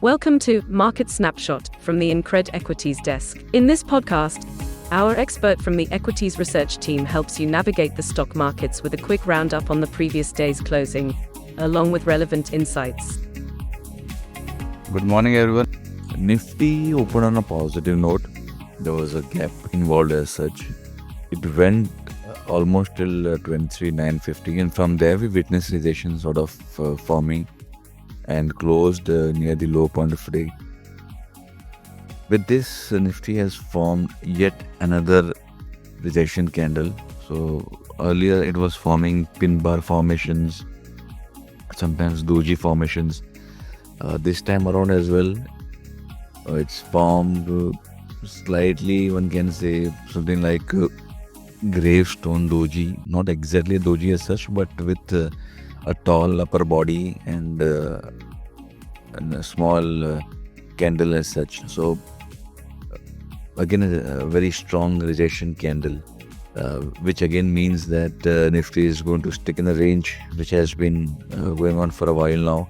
Welcome to Market Snapshot from the Incred Equities Desk. In this podcast, our expert from the Equities Research team helps you navigate the stock markets with a quick roundup on the previous day's closing, along with relevant insights. Good morning, everyone. Nifty opened on a positive note. There was a gap involved as such. It went almost till 23,950, and from there we witnessed rejection sort of forming and closed near the low point of the day. With this, Nifty has formed yet another rejection candle. So earlier it was forming pin bar formations, sometimes doji formations. This time around as well, it's formed slightly, one can say something like gravestone doji, not exactly a doji as such, but with a tall upper body and a small candle as such. So again, a very strong rejection candle, which again means that Nifty is going to stick in a range which has been going on for a while now,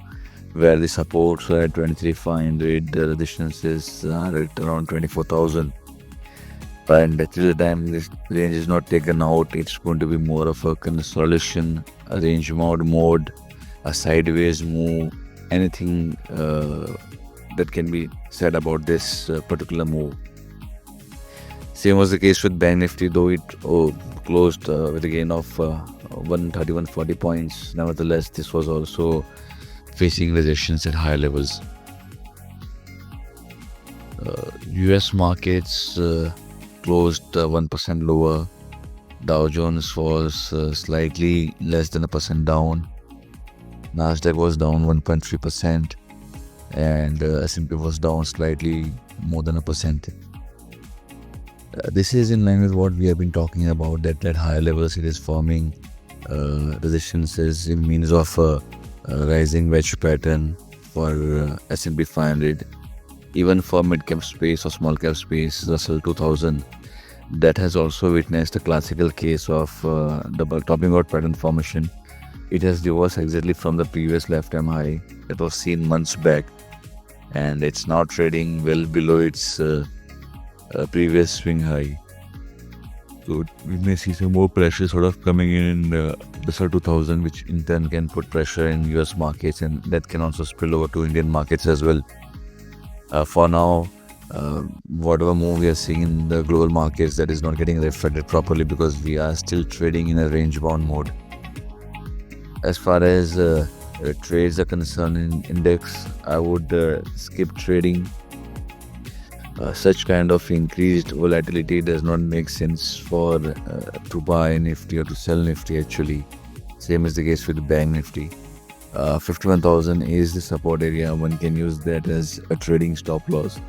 where the supports are at 23,500, the resistances are at around 24,000. And till the time this range is not taken out, it's going to be more of a consolidation, a range mode, a sideways move, anything that can be said about this particular move. Same was the case with Bank Nifty, though it closed with a gain of 130-140 points. Nevertheless, this was also facing resistance at higher levels. US markets closed 1% lower. Dow Jones was slightly less than 1% down. Nasdaq was down 1.3%, and S&P was down slightly more than 1%. This is in line with what we have been talking about, that at higher levels it is forming resistances in means of a rising wedge pattern for S&P 500. Even for mid-cap space or small-cap space, Russell 2000, that has also witnessed a classical case of double topping out pattern formation. It has reversed exactly from the previous lifetime high that was seen months back, and it's now trading well below its previous swing high. So we may see some more pressure sort of coming in Russell 2000, which in turn can put pressure in US markets, and that can also spill over to Indian markets as well. For now, whatever move we are seeing in the global markets, that is not getting reflected properly because we are still trading in a range bound mode. As far as trades are concerned in index, I would skip trading. Such kind of increased volatility does not make sense for to buy Nifty or to sell Nifty actually. Same is the case with Bank Nifty. 51,000 is the support area. One can use that as a trading stop loss,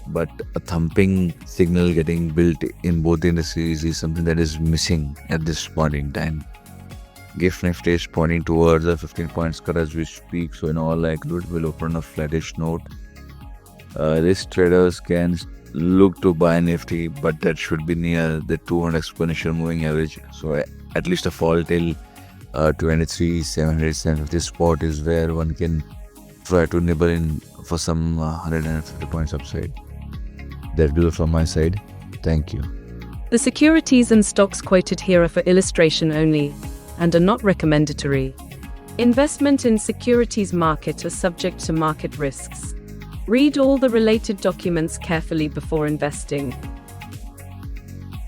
but a thumping signal getting built in both indices is something that is missing at this point in time. GIFT Nifty is pointing towards a 15 points cut as we speak, so in all likelihood will open a flattish note. Risk traders can look to buy Nifty, but that should be near the 200 exponential moving average, so at least a fall till 23,750 spot is where one can try to nibble in for some 150 points upside. That's all from my side. Thank you. The securities and stocks quoted here are for illustration only and are not recommendatory. Investment in securities market are subject to market risks. Read all the related documents carefully before investing.